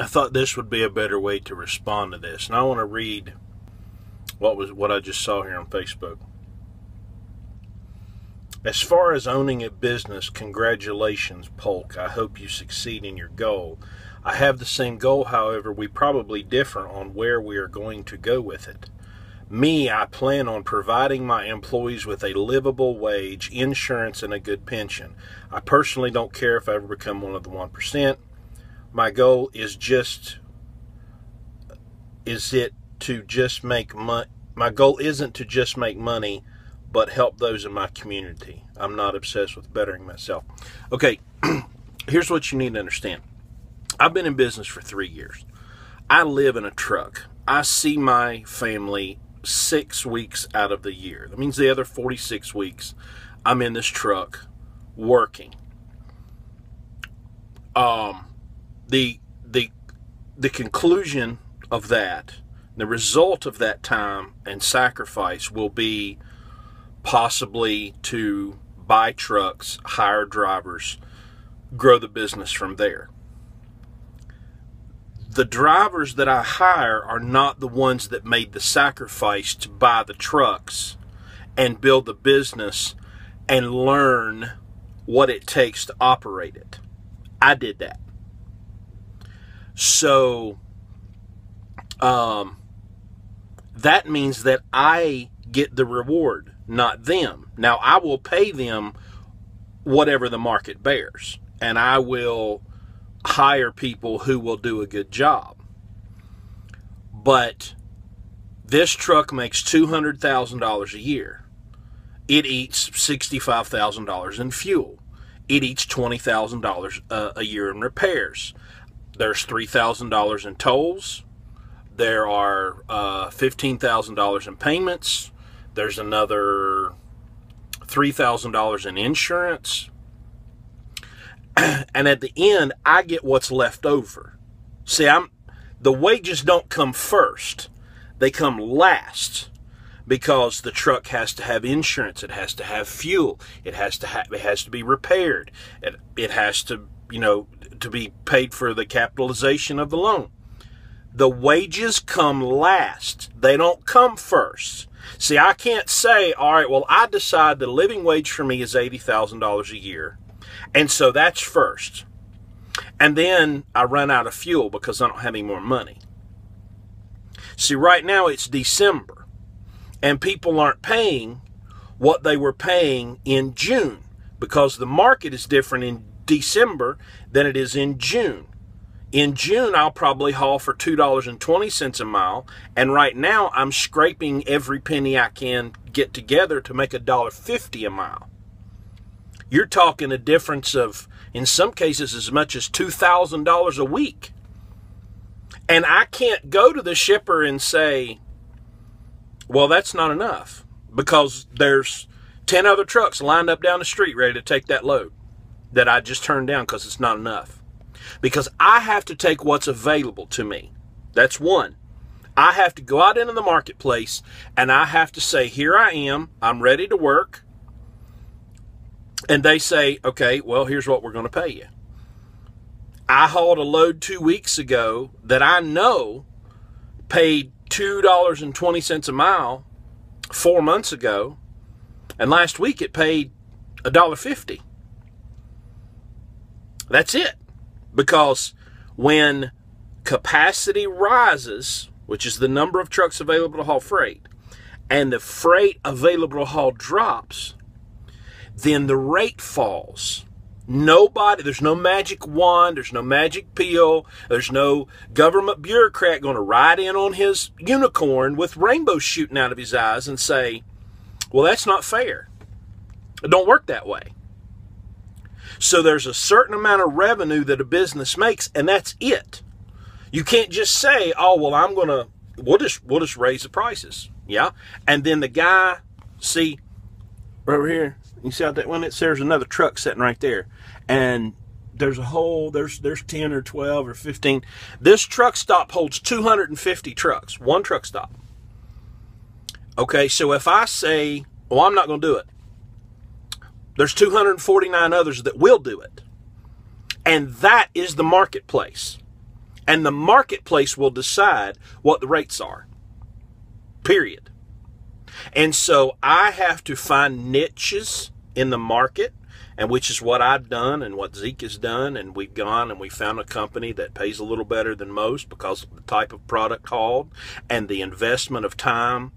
I thought this would be a better way to respond to this. And I want to read what I just saw here on Facebook. As far as owning a business, congratulations, Polk. I hope you succeed in your goal. I have the same goal, however, we probably differ on where we are going to go with it. Me, I plan on providing my employees with a livable wage, insurance, and a good pension. I personally don't care if I ever become one of the 1%. My goal is my goal isn't to just make money, but help those in my community. I'm not obsessed with bettering myself. Okay, here's what you need to understand. I've been in business for 3 years. I live in a truck. I see my family 6 weeks out of the year. That means the other 46 weeks I'm in this truck working. The conclusion of that, the result of that time and sacrifice will be possibly to buy trucks, hire drivers, grow the business from there. The drivers that I hire are not the ones that made the sacrifice to buy the trucks and build the business and learn what it takes to operate it. I did that. So that means that I get the reward, not them. Now, I will pay them whatever the market bears, and I will hire people who will do a good job. But this truck makes $200,000 a year. It eats $65,000 in fuel. It eats $20,000 a year in repairs. There's $3,000 in tolls. There are $15,000 in payments. There's another $3,000 in insurance. And at the end, I get what's left over. See, the wages don't come first. They come last, because the truck has to have insurance. It has to have fuel. It has to be repaired. It has to, to be paid for the capitalization of the loan. The wages come last. They don't come first. See, I can't say, all right, well, I decide the living wage for me is $80,000 a year, and so that's first. And then I run out of fuel because I don't have any more money. See, right now it's December, and people aren't paying what they were paying in June, because the market is different in December than it is in June. In June, I'll probably haul for $2.20 a mile, and right now I'm scraping every penny I can get together to make $1.50 a mile. You're talking a difference of, in some cases, as much as $2,000 a week. And I can't go to the shipper and say, well, that's not enough, because there's 10 other trucks lined up down the street ready to take that load that I just turned down because it's not enough. Because I have to take what's available to me. That's one. I have to go out into the marketplace and I have to say, here I am, I'm ready to work. And they say, okay, well, here's what we're going to pay you. I hauled a load 2 weeks ago that I know paid $2.20 a mile 4 months ago, and last week it paid $1.50. That's it. Because when capacity rises, which is the number of trucks available to haul freight, and the freight available to haul drops, then the rate falls. There's no magic wand, there's no magic pill, there's no government bureaucrat going to ride in on his unicorn with rainbows shooting out of his eyes and say, well, that's not fair. It don't work that way. So there's a certain amount of revenue that a business makes, and that's it. You can't just say, oh, well, we'll just raise the prices. Yeah. And then the guy, see, right over here, you see out that one? There's another truck sitting right there. And there's 10 or 12 or 15. This truck stop holds 250 trucks, one truck stop. Okay, so if I say, well, I'm not going to do it, there's 249 others that will do it. And that is the marketplace. And the marketplace will decide what the rates are. Period. And so I have to find niches in the market, and which is what I've done and what Zeke has done. And we've gone and we found a company that pays a little better than most because of the type of product hauled and the investment of time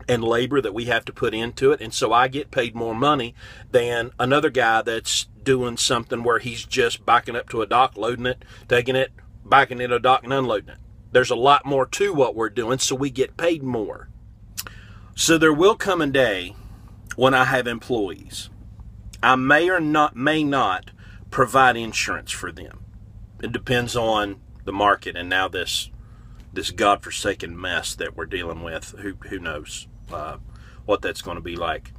and labor that we have to put into it. And so I get paid more money than another guy that's doing something where he's just backing up to a dock, loading it, taking it, backing it to a dock and unloading it. There's a lot more to what we're doing, so we get paid more. So there will come a day when I have employees. I may not provide insurance for them. It depends on the market and now this godforsaken mess that we're dealing with. Who knows what that's going to be like.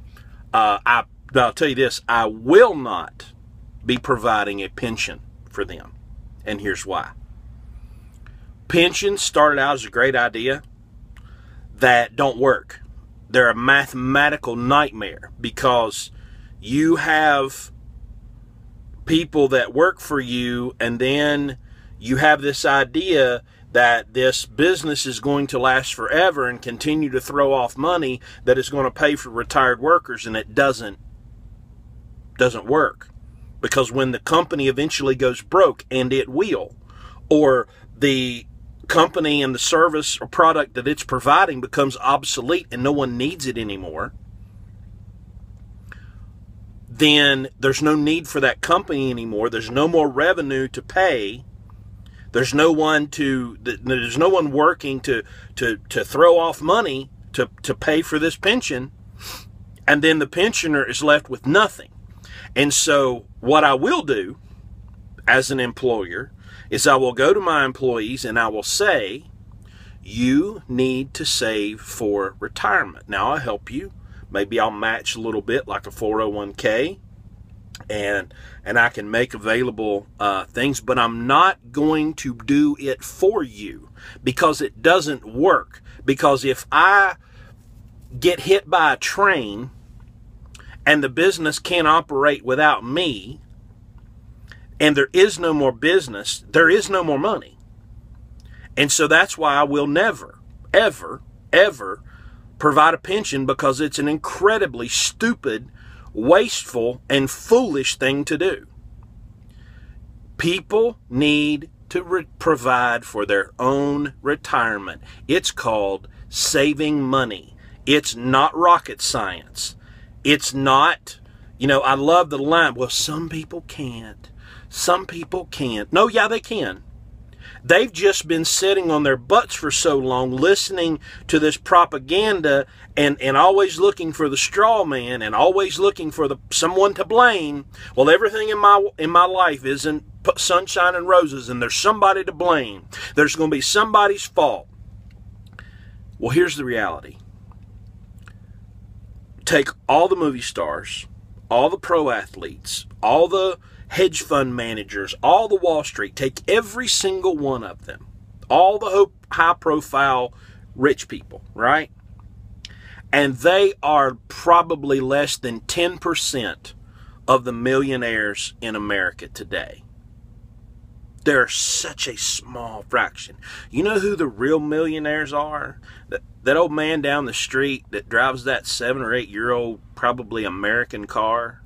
I'll tell you this, I will not be providing a pension for them. And here's why. Pensions started out as a great idea that don't work. They're a mathematical nightmare because you have people that work for you, and then you have this idea that this business is going to last forever and continue to throw off money that is going to pay for retired workers, and it doesn't work. Because when the company eventually goes broke, and it will, or the company and the service or product that it's providing becomes obsolete and no one needs it anymore, then there's no need for that company anymore. There's no more revenue to pay. There's no one working to throw off money to pay for this pension, and then the pensioner is left with nothing. And so what I will do as an employer is I will go to my employees and I will say, you need to save for retirement. Now, I'll help you. Maybe I'll match a little bit like a 401k, and I can make available things, but I'm not going to do it for you because it doesn't work. Because if I get hit by a train and the business can't operate without me, and there is no more business, there is no more money. And so that's why I will never, ever, ever provide a pension, because it's an incredibly stupid, wasteful, and foolish thing to do. People need to provide for their own retirement. It's called saving money. It's not rocket science. It's not, I love the line, well, some people can't. Some people can't. No, yeah, they can. They've just been sitting on their butts for so long, listening to this propaganda and always looking for the straw man and always looking for someone to blame. Well, everything in my life isn't sunshine and roses, and there's somebody to blame. There's going to be somebody's fault. Well, here's the reality. Take all the movie stars, all the pro athletes, all the hedge fund managers, all the Wall Street, take every single one of them, all the high-profile rich people, right? And they are probably less than 10% of the millionaires in America today. They're such a small fraction. You know who the real millionaires are? That old man down the street that drives that 7 or 8 year old, probably American car.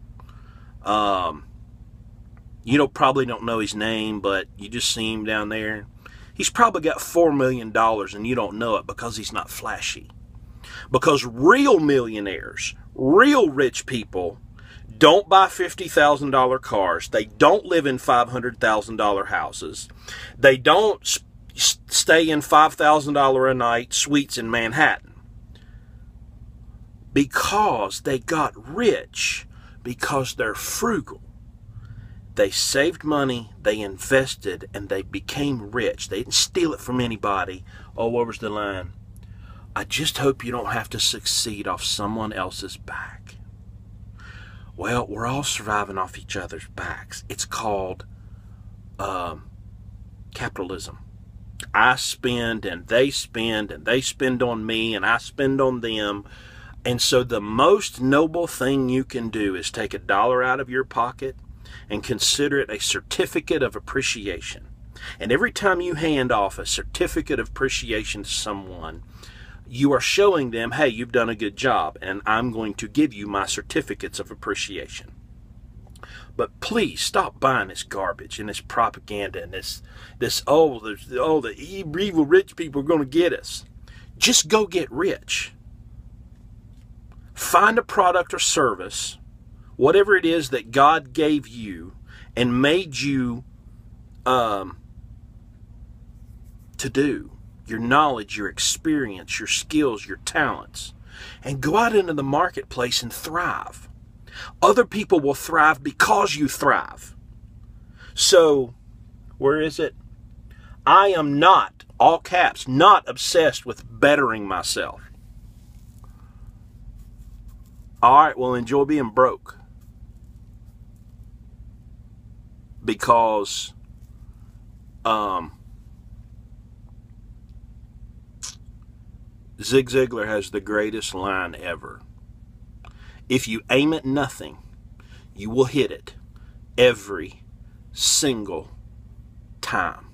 You probably don't know his name, but you just see him down there. He's probably got $4 million and you don't know it because he's not flashy. Because real millionaires, real rich people, don't buy $50,000 cars. They don't live in $500,000 houses. They don't stay in $5,000 a night suites in Manhattan. Because they got rich, because they're frugal. They saved money, they invested, and they became rich. They didn't steal it from anybody. Oh, what was the line? I just hope you don't have to succeed off someone else's back. Well, we're all surviving off each other's backs. It's called capitalism. I spend and they spend on me and I spend on them. And so the most noble thing you can do is take $1 out of your pocket and consider it a certificate of appreciation. And every time you hand off a certificate of appreciation to someone, you are showing them, hey, you've done a good job, and I'm going to give you my certificates of appreciation. But please stop buying this garbage and this propaganda and the evil rich people are going to get us. Just go get rich. Find a product or service, whatever it is that God gave you and made you to do, your knowledge, your experience, your skills, your talents, and go out into the marketplace and thrive. Other people will thrive because you thrive. So, where is it? I am not, all caps, not obsessed with bettering myself. All right, well, enjoy being broke. Because Zig Ziglar has the greatest line ever. If you aim at nothing, you will hit it every single time.